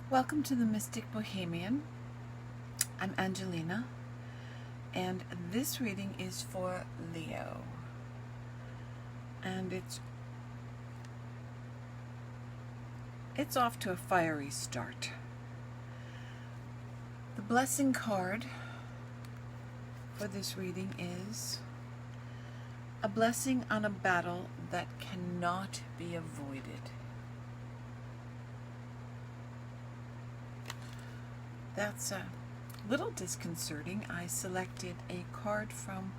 Welcome to the Mystic Bohemian. I'm Angelina, and this reading is for Leo. And it's off to a fiery start. The blessing card for this reading is a blessing on a battle that cannot be avoided. That's a little disconcerting. I selected a card from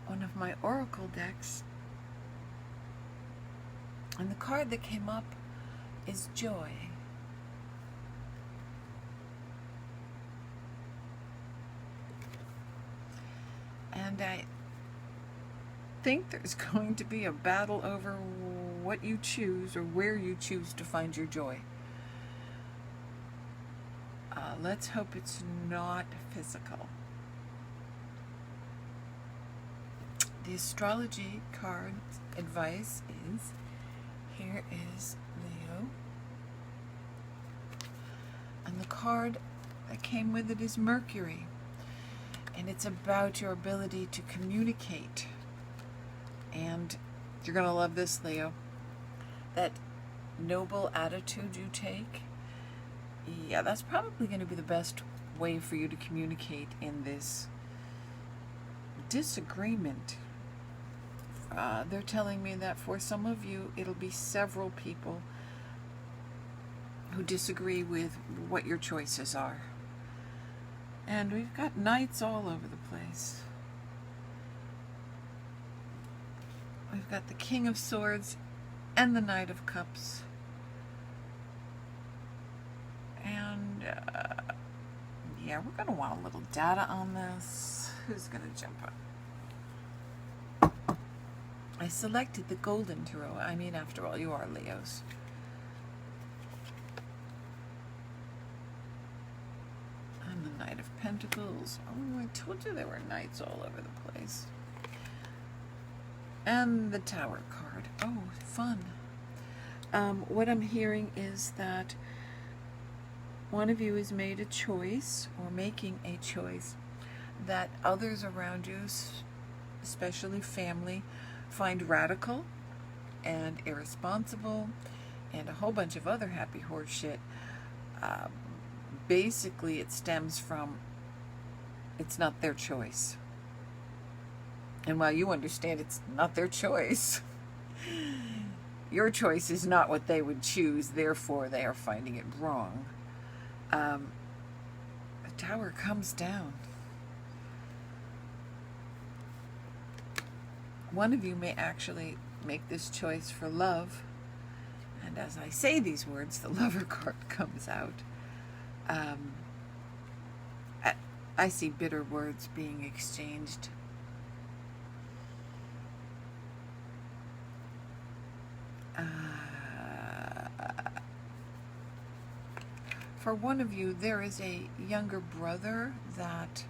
one of my oracle decks, and the card that came up is joy. And I think there's going to be a battle over what you choose or where you choose to find your joy. Let's hope it's not physical. The astrology card advice is, here is Leo. And the card that came with it is Mercury. And it's about your ability to communicate. And you're going to love this, Leo. That noble attitude you take. Yeah, that's probably going to be the best way for you to communicate in this disagreement. They're telling me that for some of you, it'll be several people who disagree with what your choices are. And we've got knights all over the place. We've got the King of Swords and the Knight of Cups. And, yeah, we're going to want a little data on this. Who's going to jump up? I selected the Golden Tarot. I mean, after all, you are Leos. And the Knight of Pentacles. Oh, I told you there were knights all over the place. And the Tower card. Oh, fun. What I'm hearing is that one of you has made a choice, or making a choice, that others around you, especially family, find radical and irresponsible and a whole bunch of other happy horse shit. Basically, it stems from it's not their choice. And while you understand it's not their choice, your choice is not what they would choose, therefore they are finding it wrong. The Tower comes down. One of you may actually make this choice for love, and as I say these words, the Lover card comes out. I see bitter words being exchanged. For one of you, there is a younger brother that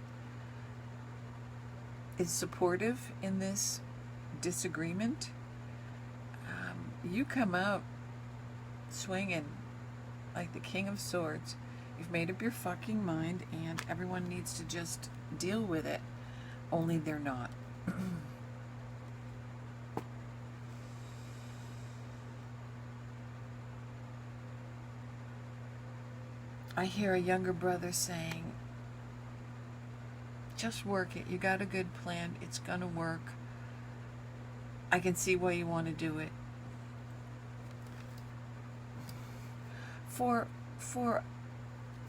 is supportive in this disagreement. You come out swinging like the King of Swords. You've made up your fucking mind, and everyone needs to just deal with it. Only they're not. I hear a younger brother saying, just work it. You got a good plan. It's going to work. I can see why you want to do it. For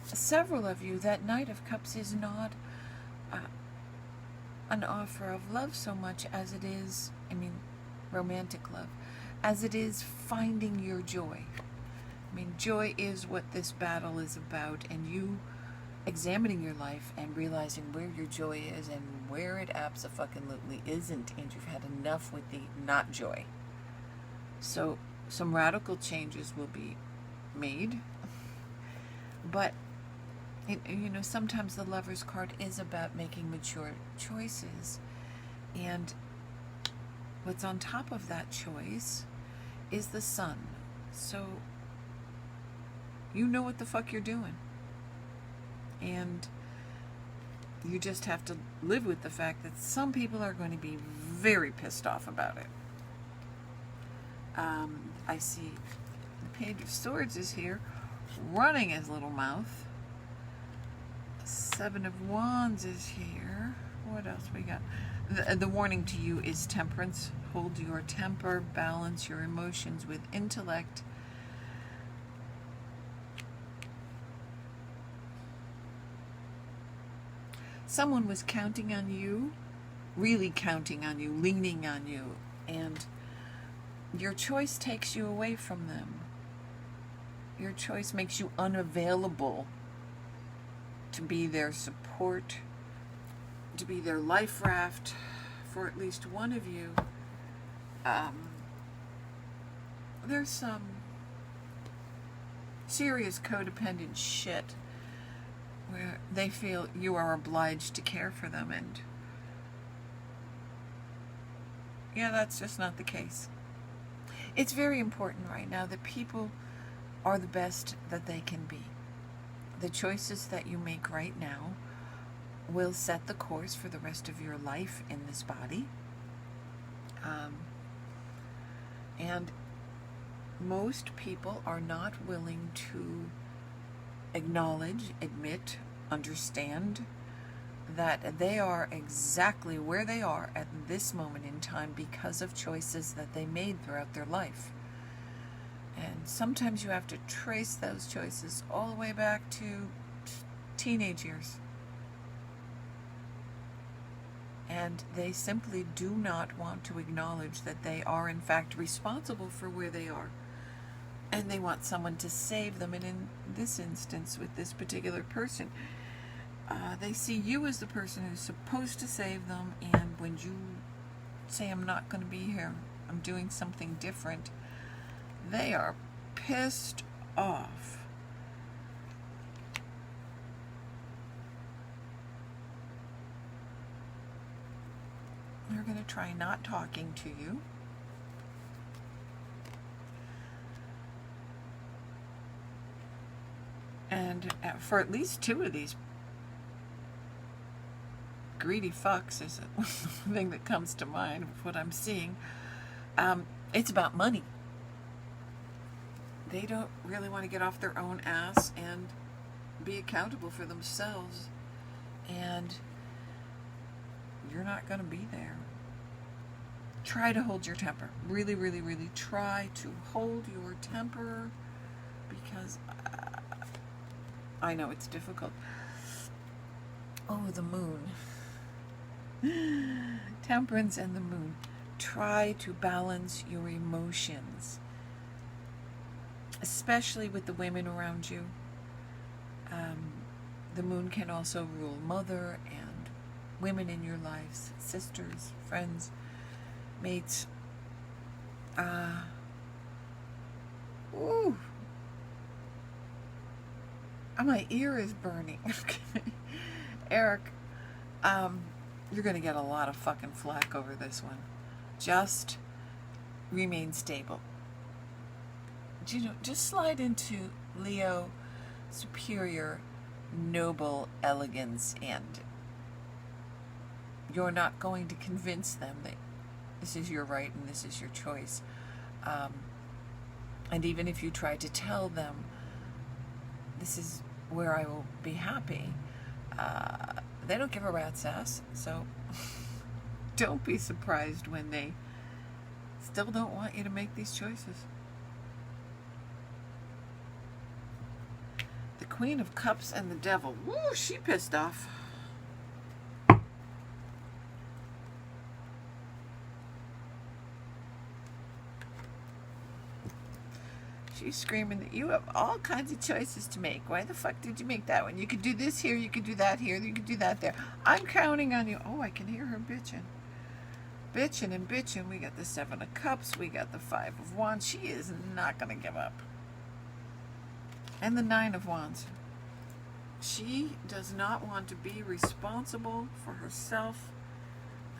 several of you, that Knight of Cups is not an offer of love so much as it is, romantic love, as it is finding your joy. Joy is what this battle is about, and you examining your life and realizing where your joy is and where it abso-fucking-lutely isn't, and you've had enough with the not joy. So some radical changes will be made, but sometimes the Lover's card is about making mature choices, and what's on top of that choice is the Sun. So You know what the fuck you're doing. And you just have to live with the fact that some people are going to be very pissed off about it. I see the Page of Swords is here, running his little mouth. Seven of Wands is here. What else we got? The warning to you is temperance. Hold your temper, balance your emotions with intellect. Someone was counting on you, really counting on you, leaning on you, and your choice takes you away from them. Your choice makes you unavailable to be their support, to be their life raft for at least one of you. There's some serious codependent shit where they feel you are obliged to care for them, and yeah, that's just not the case. It's very important right now that people are the best that they can be. The choices that you make right now will set the course for the rest of your life in this body. And most people are not willing to acknowledge, admit, understand that they are exactly where they are at this moment in time because of choices that they made throughout their life. And sometimes you have to trace those choices all the way back to teenage years. And they simply do not want to acknowledge that they are in fact responsible for where they are. And they want someone to save them. And in this instance, with this particular person, they see you as the person who's supposed to save them. And when you say, I'm not going to be here, I'm doing something different, they are pissed off. They're going to try not talking to you. And for at least two of these greedy fucks is the thing that comes to mind with what I'm seeing. It's about money. They don't really want to get off their own ass and be accountable for themselves. And you're not going to be there. Try to hold your temper. Really, really, really try to hold your temper, because I know it's difficult. Oh, the moon. Temperance and the moon. Try to balance your emotions, especially with the women around you. The moon can also rule mother and women in your lives, sisters, friends, mates. Ooh. My ear is burning. Eric, you're going to get a lot of fucking flack over this one. Just remain stable. Just slide into Leo, superior, noble elegance, and you're not going to convince them that this is your right and this is your choice. And even if you try to tell them this is where I will be happy, they don't give a rat's ass. So don't be surprised when they still don't want you to make these choices. The Queen of Cups and the Devil. Woo, she pissed off. She's screaming that you have all kinds of choices to make. Why the fuck did you make that one? You could do this here, you could do that here, you could do that there. I'm counting on you. Oh, I can hear her bitching. Bitching and bitching. We got the Seven of Cups. We got the Five of Wands. She is not going to give up. And the Nine of Wands. She does not want to be responsible for herself.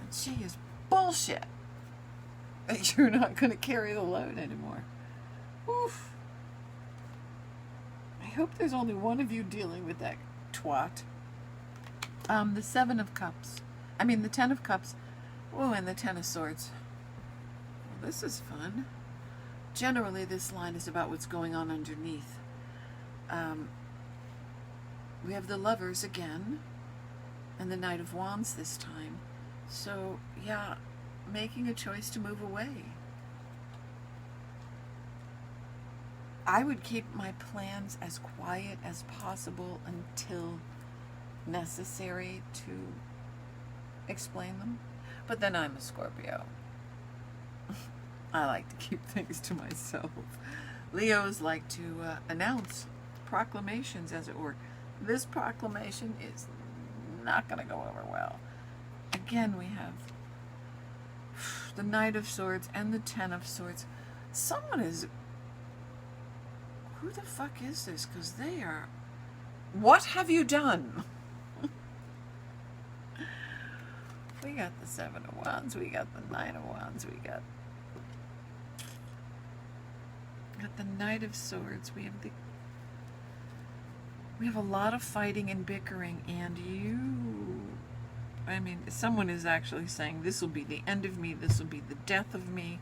And she is bullshit that you're not going to carry the load anymore. Oof. Man. hope there's only one of you dealing with that twat. The Seven of Cups. I mean, the Ten of Cups. Oh, and the Ten of Swords. Well, this is fun. Generally, this line is about what's going on underneath. We have the Lovers again, and the Knight of Wands this time. So, yeah, making a choice to move away. I would keep my plans as quiet as possible until necessary to explain them. But then I'm a Scorpio. I like to keep things to myself. Leos like to announce proclamations, as it were. This proclamation is not going to go over well. Again, we have the Knight of Swords and the Ten of Swords. Someone is... Who the fuck is this? Because they are... What have you done? We got the Seven of Wands. We got the Nine of Wands. We got the Knight of Swords. We have a lot of fighting and bickering, and someone is actually saying, this will be the end of me, this will be the death of me.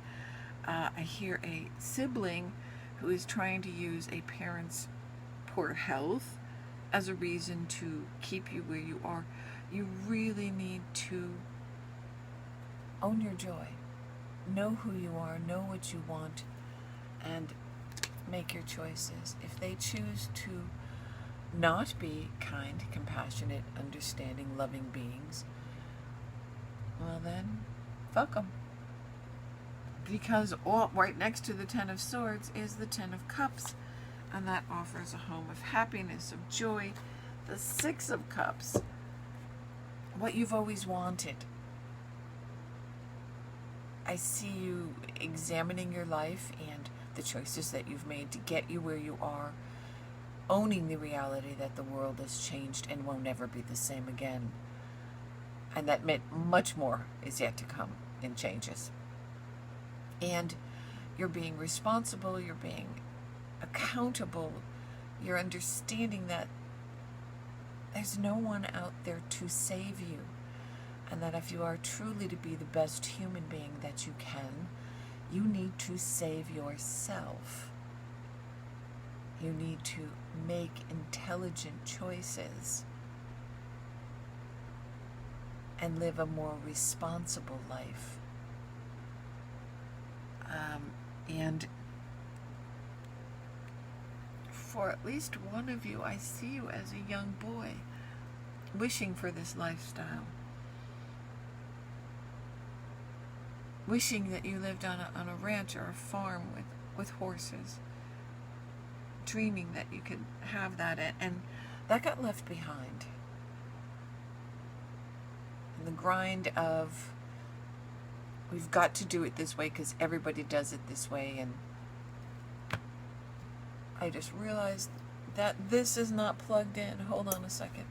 I hear a sibling who is trying to use a parent's poor health as a reason to keep you where you are. You really need to own your joy. Know who you are, know what you want, and make your choices. If they choose to not be kind, compassionate, understanding, loving beings, well then, fuck them. Because right next to the Ten of Swords is the Ten of Cups, and that offers a home of happiness, of joy. The Six of Cups, what you've always wanted. I see you examining your life and the choices that you've made to get you where you are, owning the reality that the world has changed and will never be the same again, and that much more is yet to come in changes. And you're being responsible, you're being accountable, you're understanding that there's no one out there to save you, and that if you are truly to be the best human being that you can, you need to save yourself. You need to make intelligent choices and live a more responsible life. And for at least one of you, I see you as a young boy wishing for this lifestyle. Wishing that you lived on a ranch or a farm with horses. Dreaming that you could have that, and that got left behind. And the grind of, we've got to do it this way because everybody does it this way, and I just realized that this is not plugged in. Hold on a second.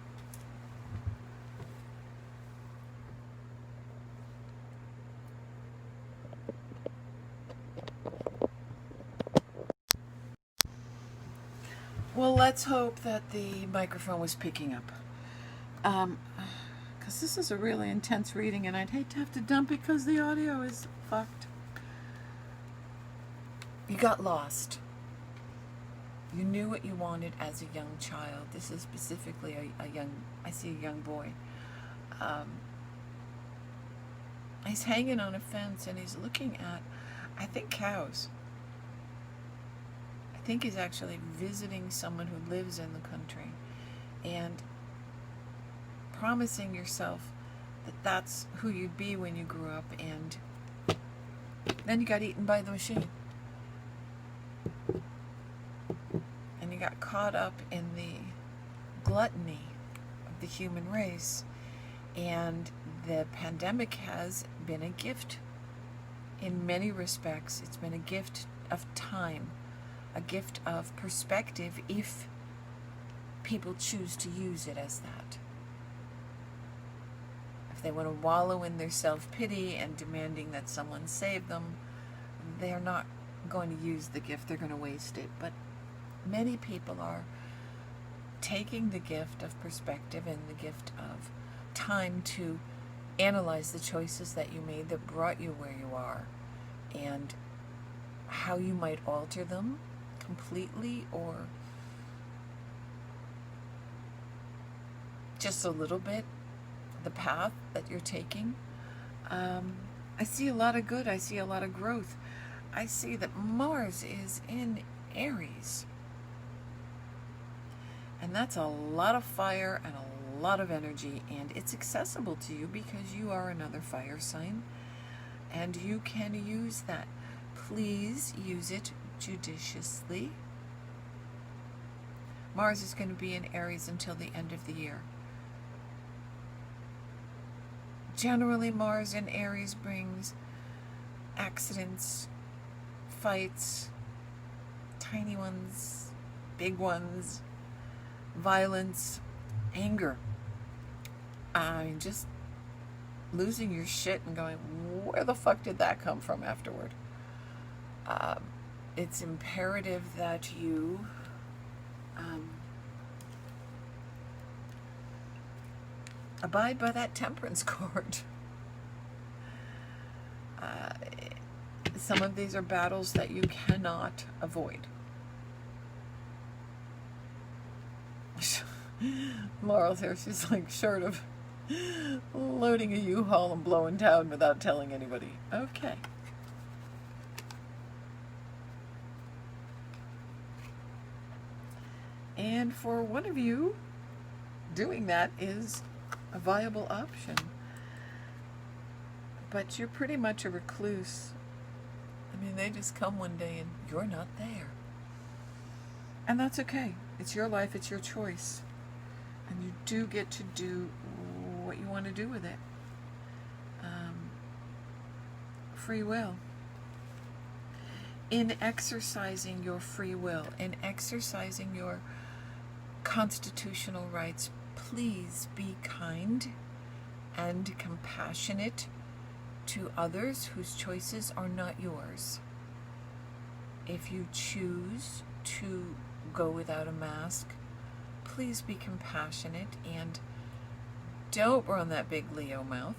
Well, let's hope that the microphone was picking up. Because this is a really intense reading, and I'd hate to have to dump it because the audio is fucked. You got lost. You knew what you wanted as a young child. This is specifically I see a young boy. He's hanging on a fence, and he's looking at, I think, cows. I think he's actually visiting someone who lives in the country and promising yourself that that's who you'd be when you grew up, and then you got eaten by the machine. And you got caught up in the gluttony of the human race, and the pandemic has been a gift in many respects. It's been a gift of time, a gift of perspective, if people choose to use it as that. If they want to wallow in their self-pity and demanding that someone save them, they're not going to use the gift, they're going to waste it. But many people are taking the gift of perspective and the gift of time to analyze the choices that you made that brought you where you are, and how you might alter them completely or just a little bit, the path that you're taking. I see a lot of good. I see a lot of growth. I see that Mars is in Aries. And that's a lot of fire and a lot of energy, and it's accessible to you because you are another fire sign, and you can use that. Please use it judiciously. Mars is going to be in Aries until the end of the year. Generally, Mars in Aries brings accidents, fights, tiny ones, big ones, violence, anger. I mean, just losing your shit and going, where the fuck did that come from afterward? It's imperative that you abide by that temperance card. Some of these are battles that you cannot avoid. Laurel's here, she's like short of loading a U-Haul and blowing town without telling anybody. Okay. And for one of you, doing that is a viable option. But you're pretty much a recluse. I mean, they just come one day and you're not there. And that's okay. It's your life, it's your choice. And you do get to do what you want to do with it. Free will. In exercising your free will, in exercising your constitutional rights, please be kind and compassionate to others whose choices are not yours. If you choose to go without a mask, please be compassionate and don't run that big Leo mouth.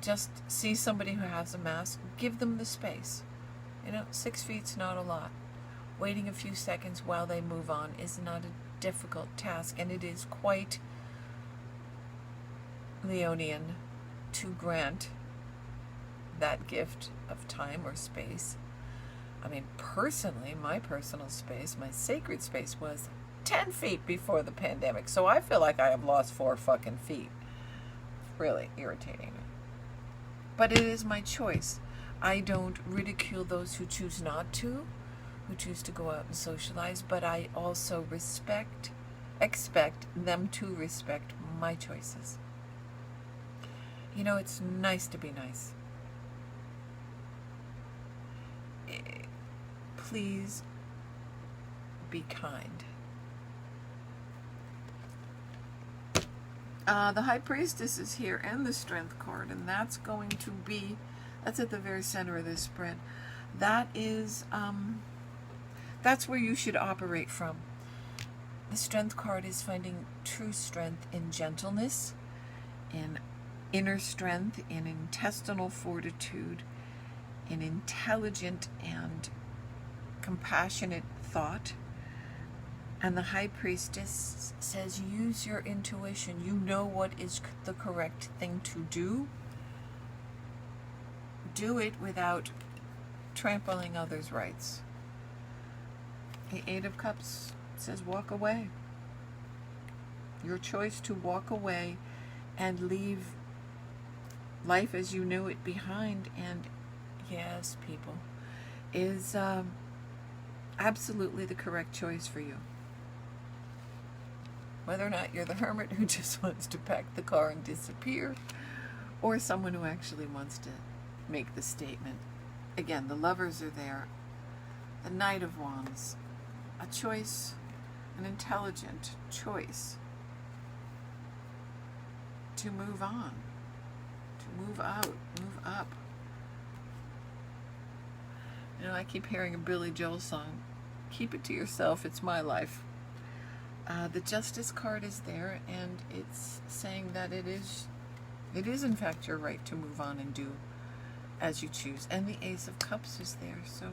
Just see somebody who has a mask, give them the space. 6 feet's not a lot. Waiting a few seconds while they move on is not a difficult task, and it is quite Leonian to grant that gift of time or space. I mean, personally, my personal space, my sacred space was 10 feet before the pandemic, so I feel like I have lost 4 fucking feet. It's really irritating. But it is my choice. I don't ridicule those who choose not to, who choose to go out and socialize, but I also expect them to respect my choices. It's nice to be nice. Please be kind. The High Priestess is here, and the Strength card, and that's at the very center of this spread. That is, that's where you should operate from. The Strength card is finding true strength in gentleness, in inner strength, in intestinal fortitude, in intelligent and compassionate thought. And the High Priestess says, use your intuition. You know what is the correct thing to do. Do it without trampling others' rights. The Eight of Cups says, walk away. Your choice to walk away and leave life as you knew it behind, and yes, people, is absolutely the correct choice for you. Whether or not you're the hermit who just wants to pack the car and disappear, or someone who actually wants to make the statement. Again, the Lovers are there. The Knight of Wands. A choice, an intelligent choice to move on, to move out, move up. I keep hearing a Billy Joel song. Keep it to yourself, it's my life. The Justice card is there, and it's saying that it is in fact your right to move on and do as you choose. And the Ace of Cups is there, so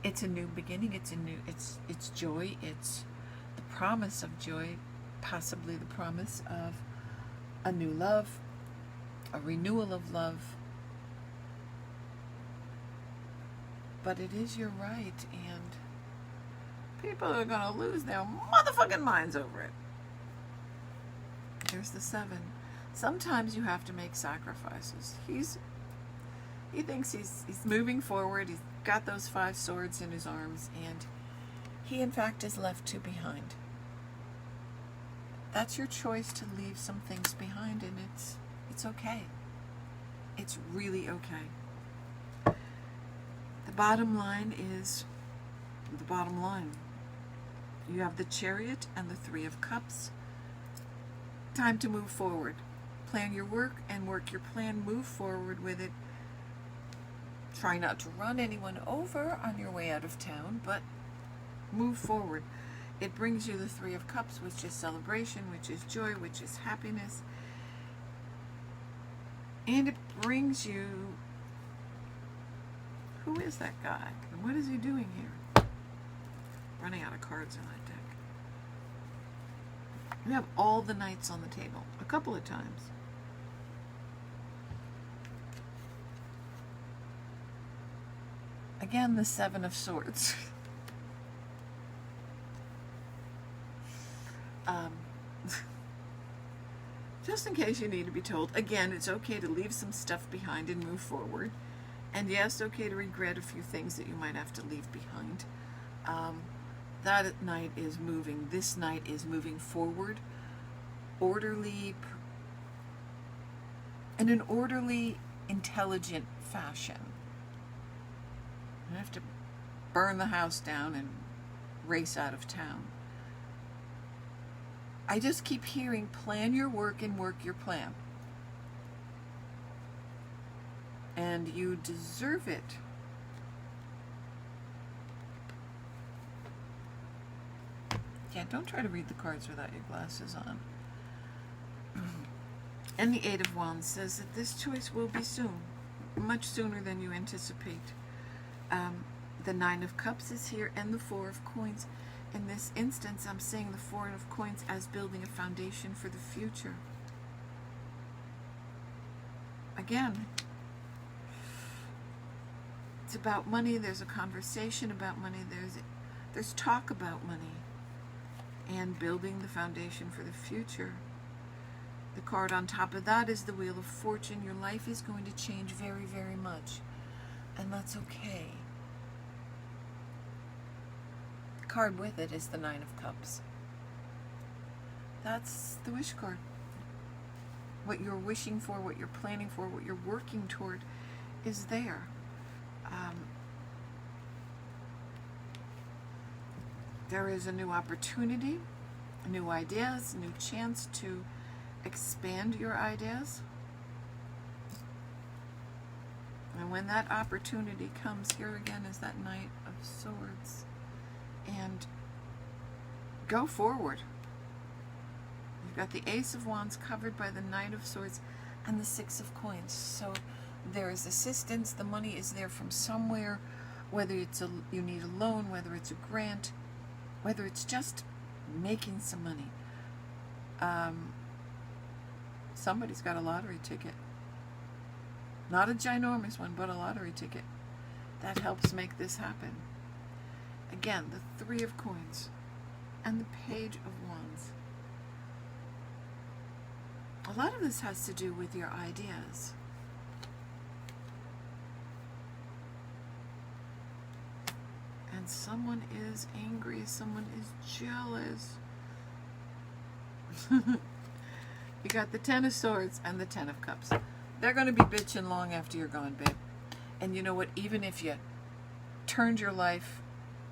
it's a new beginning. It's joy. It's the promise of joy, possibly the promise of a new love, a renewal of love. But it is your right, and people are going to lose their motherfucking minds over it. There's the 7. Sometimes you have to make sacrifices. He thinks he's moving forward. He's got those 5 swords in his arms, and he in fact is left 2 behind. That's your choice, to leave some things behind, and it's okay. It's really okay. The bottom line is the bottom line. You have the Chariot and the 3 of Cups. Time to move forward. Plan your work and work your plan. Move forward with it. Try not to run anyone over on your way out of town, but move forward. It brings you the 3 of Cups, which is celebration, which is joy, which is happiness. And it brings you... Who is that guy? And what is he doing here? Running out of cards in that deck. We have all the knights on the table a couple of times. Again, the 7 of Swords. Just in case you need to be told, again, it's okay to leave some stuff behind and move forward. And yes, okay to regret a few things that you might have to leave behind. That knight is moving. This knight is moving forward, orderly, in an orderly, intelligent fashion. You don't have to burn the house down and race out of town. I just keep hearing, plan your work and work your plan. And you deserve it. Yeah, don't try to read the cards without your glasses on. And the 8 of Wands says that this choice will be soon, much sooner than you anticipate. The 9 of Cups is here, and the 4 of Coins. In this instance, I'm seeing the 4 of Coins as building a foundation for the future. Again, it's about money. There's a conversation about money. There's talk about money and building the foundation for the future. The card on top of that is the Wheel of Fortune. Your life is going to change very, very much, and that's okay. The card with it is the 9 of Cups. That's the wish card. What you're wishing for, what you're planning for, what you're working toward is there. There is a new opportunity, new ideas, new chance to expand your ideas. And when that opportunity comes, here again is that Knight of Swords. And go forward. You've got the Ace of Wands covered by the Knight of Swords and the 6 of Coins. So there is assistance. The money is there from somewhere, whether it's you need a loan, whether it's a grant, whether it's just making some money. Somebody's got a lottery ticket. Not a ginormous one, but a lottery ticket. That helps make this happen. Again, the 3 of Coins and the Page of Wands. A lot of this has to do with your ideas. And someone is angry, someone is jealous. You got the 10 of Swords and the 10 of Cups. They're going to be bitching long after you're gone, babe. And you know what? Even if you turned your life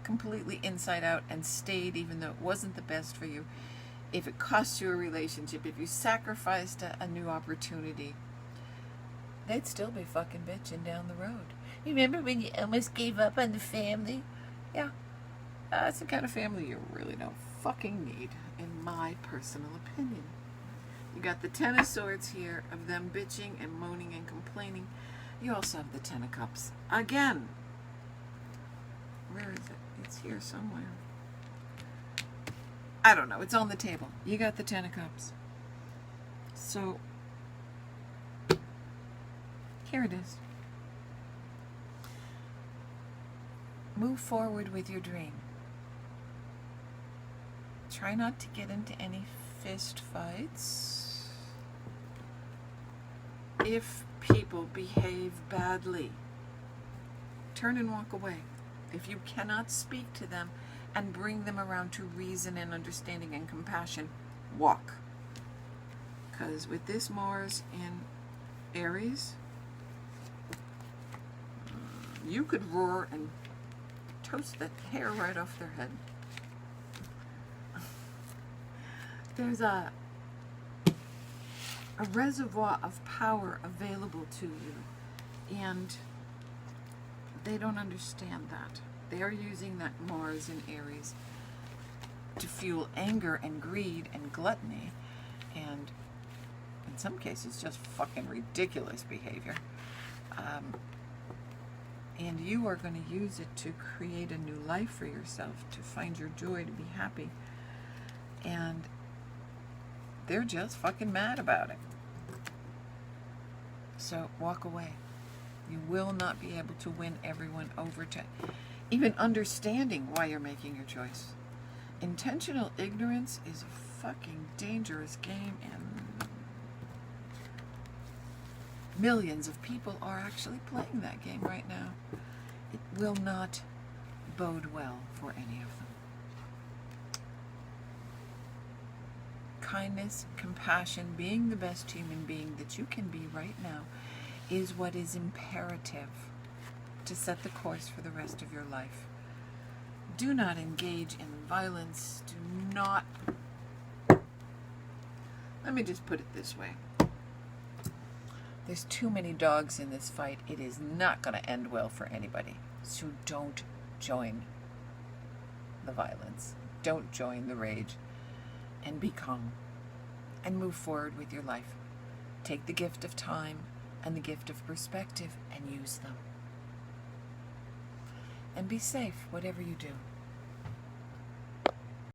completely inside out and stayed, even though it wasn't the best for you, if it cost you a relationship, if you sacrificed a new opportunity, they'd still be fucking bitching down the road. Remember when you almost gave up on the family? Yeah. That's the kind of family you really don't fucking need, in my personal opinion. You got the Ten of Swords here, of them bitching and moaning and complaining. You also have the Ten of Cups. Again, where is it? It's here somewhere. I don't know. It's on the table. You got the Ten of Cups. So, here it is. Move forward with your dream. Try not to get into any fist fights. If people behave badly, turn and walk away. If you cannot speak to them and bring them around to reason and understanding and compassion, walk. Because with this Mars in Aries, you could roar and toast the hair right off their head. There's a reservoir of power available to you, and they don't understand that. They are using that Mars in Aries to fuel anger and greed and gluttony, and in some cases just fucking ridiculous behavior. And you are going to use it to create a new life for yourself, to find your joy, to be happy. And they're just fucking mad about it. So walk away. You will not be able to win everyone over to even understanding why you're making your choice. Intentional ignorance is a fucking dangerous game, and millions of people are actually playing that game right now. It will not bode well for any of them. Kindness, compassion, being the best human being that you can be right now is what is imperative to set the course for the rest of your life. Do not engage in violence. Do not... Let me just put it this way. There's too many dogs in this fight. It is not going to end well for anybody. So don't join the violence. Don't join the rage. And be calm. And move forward with your life. Take the gift of time and the gift of perspective and use them. And be safe, whatever you do.